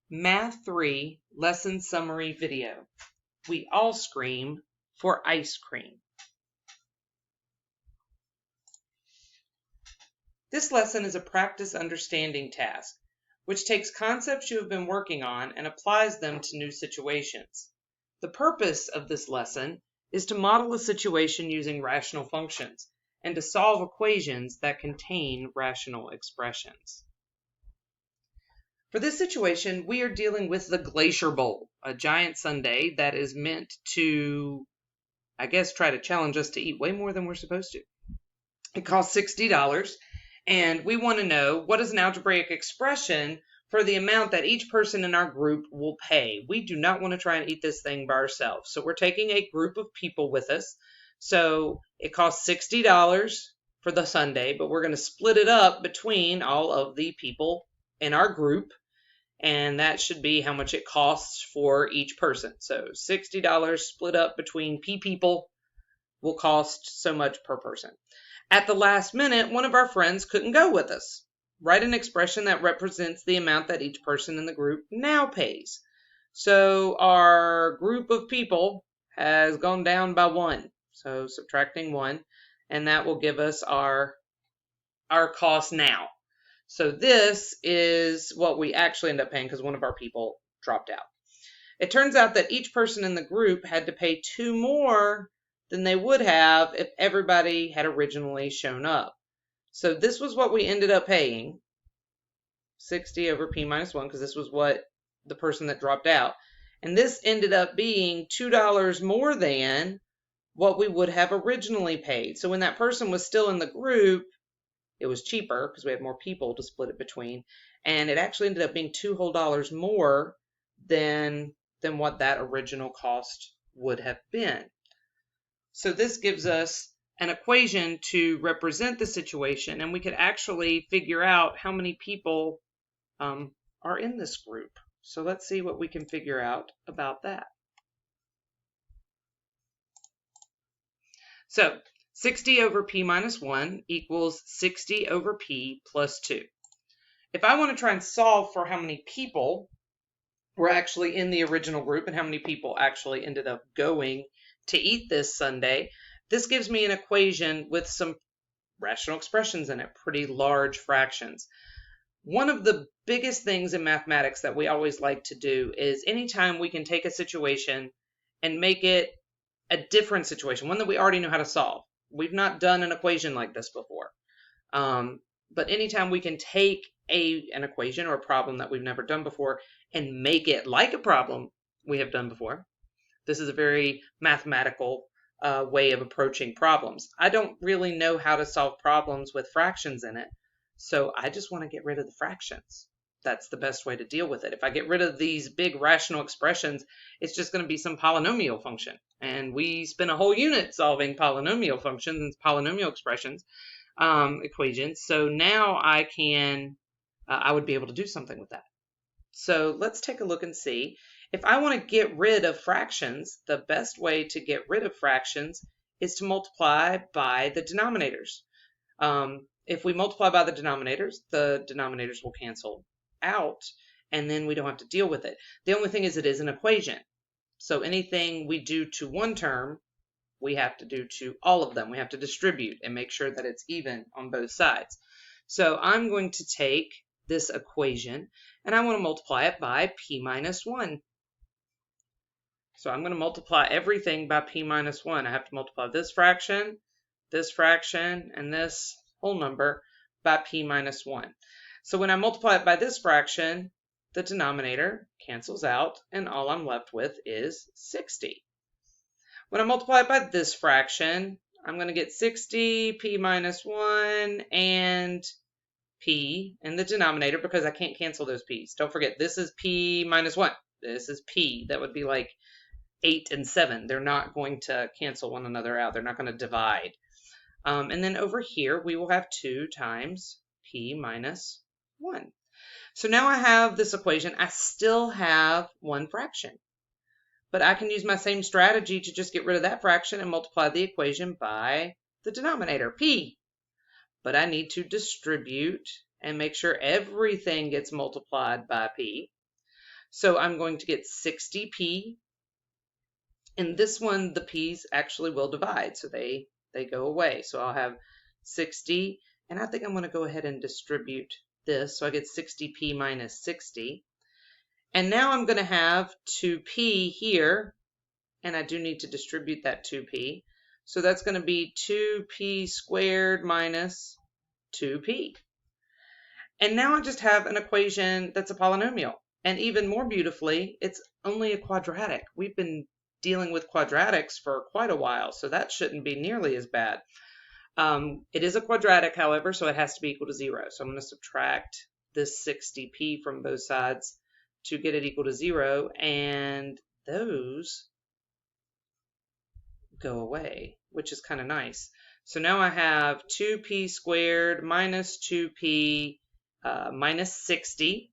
Math 3 lesson summary video. We all scream for ice cream. This lesson is a practice understanding task, which takes concepts you have been working on and applies them to new situations. The purpose of this lesson is to model a situation using rational functions and to solve equations that contain rational expressions. For this situation, we are dealing with the Glacier Bowl, a giant sundae that is meant to, try to challenge us to eat way more than we're supposed to. It costs $60, and we want to know what is an algebraic expression for the amount that each person in our group will pay. We do not want to try and eat this thing by ourselves, so we're taking a group of people with us. So it costs $60 for the sundae, but we're going to split it up between all of the people in our group, and that should be how much it costs for each person. So $60 split up between P people will cost so much per person. At the last minute, one of our friends couldn't go with us. Write an expression that represents the amount that each person in the group now pays. So our group of people has gone down by 1. So subtracting 1, and that will give us our cost now. So this is what we actually end up paying because one of our people dropped out. It turns out that each person in the group had to pay 2 more than they would have if everybody had originally shown up. So this was what we ended up paying, 60 over p minus 1, because this was what the person that dropped out. And this ended up being $2 more than what we would have originally paid. So when that person was still in the group, it was cheaper because we had more people to split it between, and it actually ended up being $2 whole more than what that original cost would have been. So this gives us an equation to represent the situation, and we could actually figure out how many people are in this group. So let's see what we can figure out about that. So 60 over p minus 1 equals 60 over p plus 2. If I want to try and solve for how many people were actually in the original group and how many people actually ended up going to eat this sundae, this gives me an equation with some rational expressions in it, pretty large fractions. One of the biggest things in mathematics that we always like to do is anytime we can take a situation and make it a different situation, one that we already know how to solve. We've not done an equation like this before. But anytime we can take an equation or a problem that we've never done before and make it like a problem we have done before, this is a very mathematical way of approaching problems. I don't really know how to solve problems with fractions in it, so I just want to get rid of the fractions. That's the best way to deal with it. If I get rid of these big rational expressions, it's just going to be some polynomial function. And we spent a whole unit solving polynomial functions and polynomial expressions, equations. So now I would be able to do something with that. So let's take a look and see. If I want to get rid of fractions, the best way to get rid of fractions is to multiply by the denominators. If we multiply by the denominators will cancel out, and then we don't have to deal with it. The only thing is it is an equation. So anything we do to one term, we have to do to all of them. We have to distribute and make sure that it's even on both sides. So I'm going to take this equation and I want to multiply it by p minus 1. So I'm going to multiply everything by p minus 1. I have to multiply this fraction, and this whole number by p minus 1. So when I multiply it by this fraction, the denominator cancels out, and all I'm left with is 60. When I multiply it by this fraction, I'm going to get 60, p minus 1, and p in the denominator because I can't cancel those p's. Don't forget, this is p minus 1. This is p. That would be like 8 and 7. They're not going to cancel one another out. They're not going to divide. And then over here, we will have 2 times p minus 1. So now I have this equation. I still have one fraction. But I can use my same strategy to just get rid of that fraction and multiply the equation by the denominator, p. But I need to distribute and make sure everything gets multiplied by p. So I'm going to get 60p. In this one, the p's actually will divide, so they go away. So I'll have 60, and I think I'm going to go ahead and distribute this. So I get 60p minus 60. And now I'm going to have 2p here, and I do need to distribute that 2p. So that's going to be 2p squared minus 2p. And now I just have an equation that's a polynomial. And even more beautifully, it's only a quadratic. We've been dealing with quadratics for quite a while, so that shouldn't be nearly as bad. It is a quadratic, however, so it has to be equal to 0. So I'm going to subtract this 60p from both sides to get it equal to 0, and those go away, which is kind of nice. So now I have 2p squared minus 2p minus 60.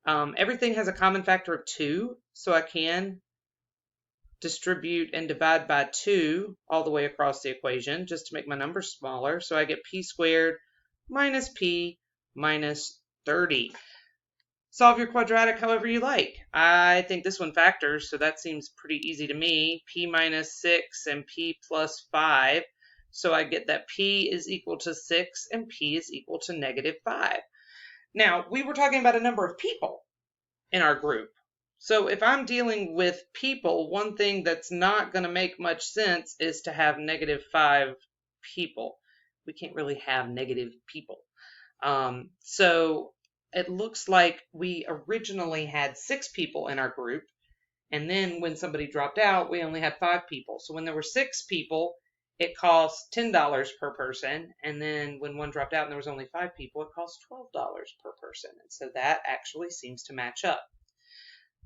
Everything has a common factor of 2, so I can distribute and divide by 2 all the way across the equation just to make my numbers smaller. So I get p squared minus p minus 30. Solve your quadratic however you like. I think this one factors, so that seems pretty easy to me. P minus 6 and p plus 5. So I get that p is equal to 6 and p is equal to negative 5. Now, we were talking about a number of people in our group. So if I'm dealing with people, one thing that's not going to make much sense is to have negative 5 people. We can't really have negative people. So it looks like we originally had 6 people in our group, and then when somebody dropped out, we only had 5 people. So when there were 6 people, it cost $10 per person, and then when one dropped out and there was only 5 people, it cost $12 per person. And so that actually seems to match up.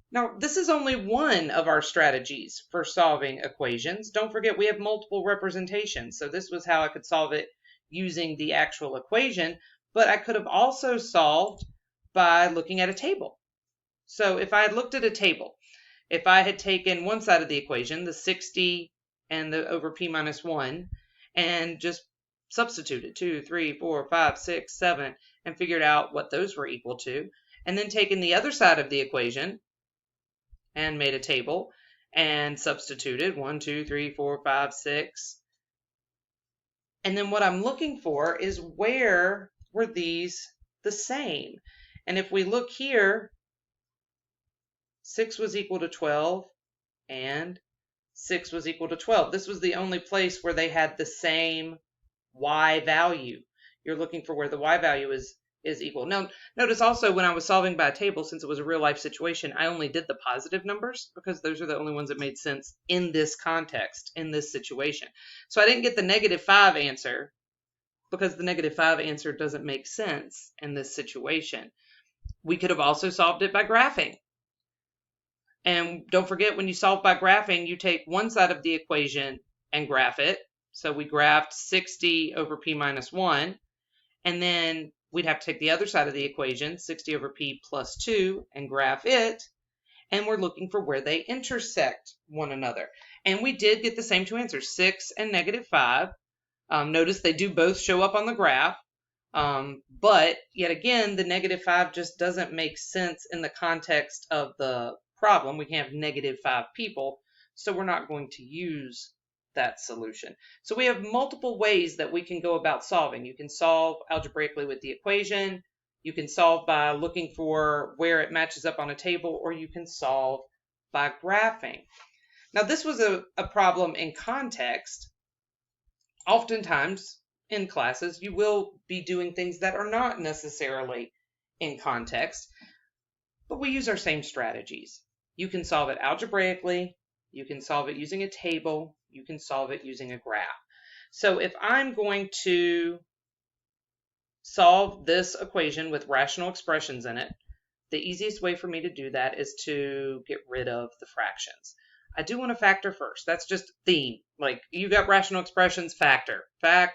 Now, this is only one of our strategies for solving equations. Don't forget we have multiple representations. So this was how I could solve it using the actual equation, but I could have also solved by looking at a table. So if I had looked at a table, if I had taken one side of the equation, the 60 and the over p minus 1, and just substituted 2, 3, 4, 5, 6, 7, and figured out what those were equal to, and then taken the other side of the equation and made a table and substituted 1, 2, 3, 4, 5, 6. And then what I'm looking for is where were these the same? And if we look here, 6 was equal to 12 and 6 was equal to 12. This was the only place where they had the same y value. You're looking for where the y value is equal. Now, notice also when I was solving by a table, since it was a real life situation, I only did the positive numbers because those are the only ones that made sense in this context, in this situation. So I didn't get the negative 5 answer because the negative 5 answer doesn't make sense in this situation. We could have also solved it by graphing. And don't forget, when you solve by graphing, you take one side of the equation and graph it. So we graphed 60 over p minus 1, and then we'd have to take the other side of the equation, 60 over p plus 2, and graph it. And we're looking for where they intersect one another. And we did get the same two answers, 6 and negative 5. Notice they do both show up on the graph. But yet again, the negative 5 just doesn't make sense in the context of the problem. We can have negative 5 people, so we're not going to use that solution. So we have multiple ways that we can go about solving. You can solve algebraically with the equation, you can solve by looking for where it matches up on a table, or you can solve by graphing. Now this was a problem in context. Oftentimes in classes you will be doing things that are not necessarily in context, but we use our same strategies. You can solve it algebraically, you can solve it using a table, you can solve it using a graph. So if I'm going to solve this equation with rational expressions in it, the easiest way for me to do that is to get rid of the fractions. I do want to factor first. That's just theme. Like, you got rational expressions, factor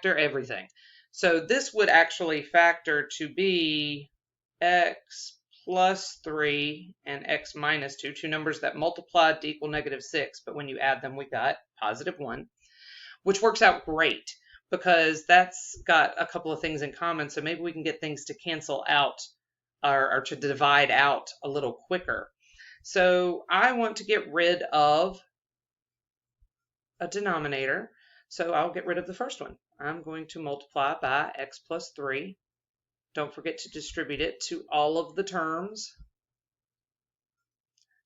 everything. So this would actually factor to be x plus 3 and x minus 2, two numbers that multiplied to equal negative 6, but when you add them, we got positive 1, which works out great because that's got a couple of things in common, so maybe we can get things to cancel out or to divide out a little quicker. So I want to get rid of a denominator. So I'll get rid of the first one. I'm going to multiply by x plus 3. Don't forget to distribute it to all of the terms.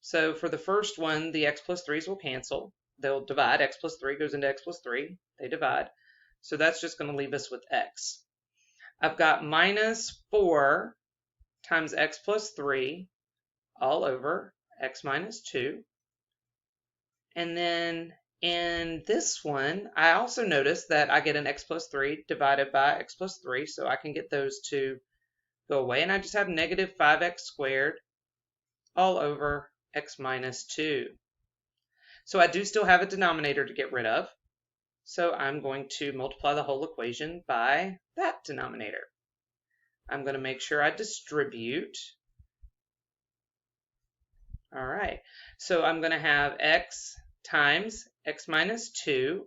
So for the first one, the x plus 3's will cancel. They'll divide. X plus 3 goes into x plus 3. They divide. So that's just going to leave us with x. I've got minus 4 times x plus 3 all over x minus 2. And then in this one, I also notice that I get an x plus 3 divided by x plus 3, so I can get those two go away. And I just have negative 5x squared all over x minus 2. So I do still have a denominator to get rid of. So I'm going to multiply the whole equation by that denominator. I'm going to make sure I distribute. All right, so I'm going to have x times x minus 2.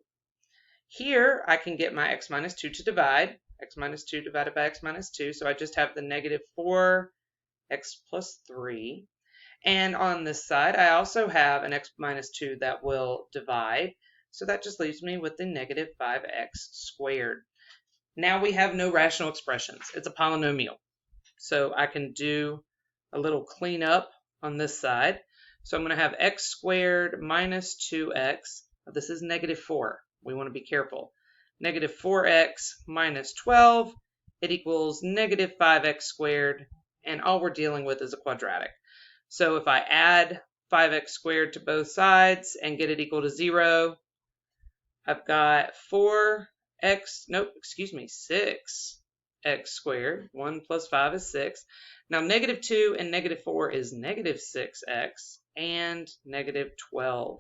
Here I can get my x minus 2 to divide. X minus 2 divided by x minus 2. So I just have the negative 4x plus 3. And on this side, I also have an x minus 2 that will divide. So that just leaves me with the negative 5x squared. Now we have no rational expressions. It's a polynomial. So I can do a little cleanup on this side. So I'm going to have x squared minus 2x. This is negative 4. We want to be careful. Negative 4x minus 12. It equals negative 5x squared. And all we're dealing with is a quadratic. So if I add 5x squared to both sides and get it equal to 0, I've got 6x squared. 1 plus 5 is 6. Now negative 2 and negative 4 is negative 6x and negative 12.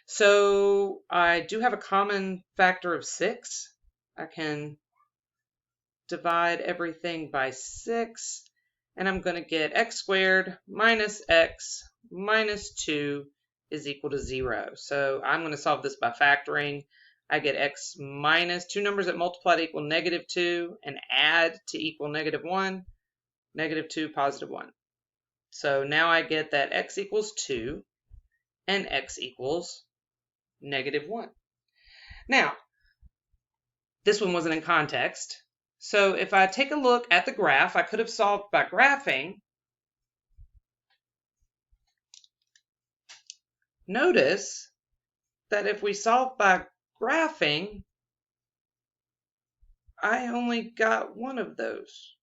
So I do have a common factor of 6. I can divide everything by 6. And I'm going to get x squared minus x minus 2 is equal to 0. So I'm going to solve this by factoring. I get x minus 2 numbers that multiply to equal negative 2 and add to equal negative 1, negative 2, positive 1. So now I get that x equals 2 and x equals negative 1. Now, this one wasn't in context. So if I take a look at the graph, I could have solved by graphing. Notice that if we solve by graphing, I only got one of those.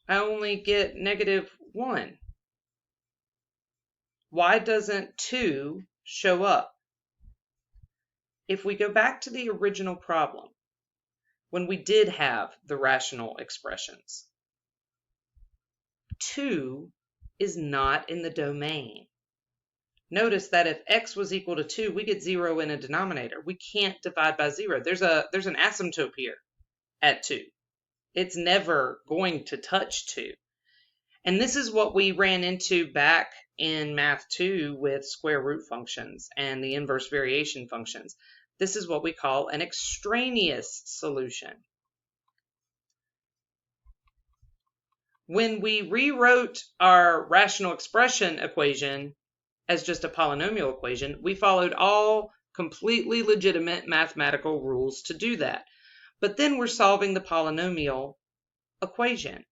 I only get negative 1. Why doesn't 2 show up? If we go back to the original problem, when we did have the rational expressions, 2 is not in the domain. Notice that if x was equal to 2, we get 0 in a denominator. We can't divide by 0. There's an asymptote here at 2. It's never going to touch 2. And this is what we ran into back in Math 2 with square root functions and the inverse variation functions. This is what we call an extraneous solution. When we rewrote our rational expression equation as just a polynomial equation, we followed all completely legitimate mathematical rules to do that. But then we're solving the polynomial equation.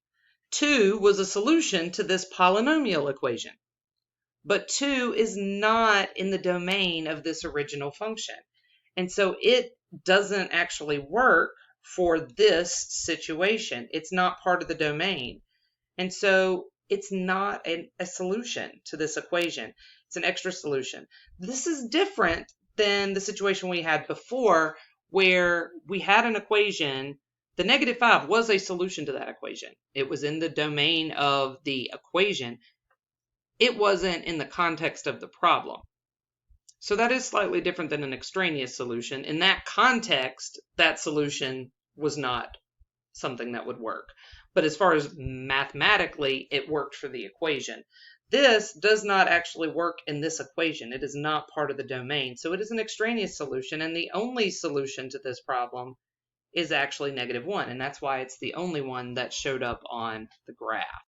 2 was a solution to this polynomial equation. But 2 is not in the domain of this original function. And so it doesn't actually work for this situation. It's not part of the domain. And so it's not a solution to this equation. It's an extra solution. This is different than the situation we had before where we had an equation. The negative 5 was a solution to that equation. It was in the domain of the equation. It wasn't in the context of the problem. So that is slightly different than an extraneous solution. In that context, that solution was not something that would work. But as far as mathematically, it worked for the equation. This does not actually work in this equation. It is not part of the domain. So it is an extraneous solution, and the only solution to this problem is actually negative 1, and that's why it's the only one that showed up on the graph.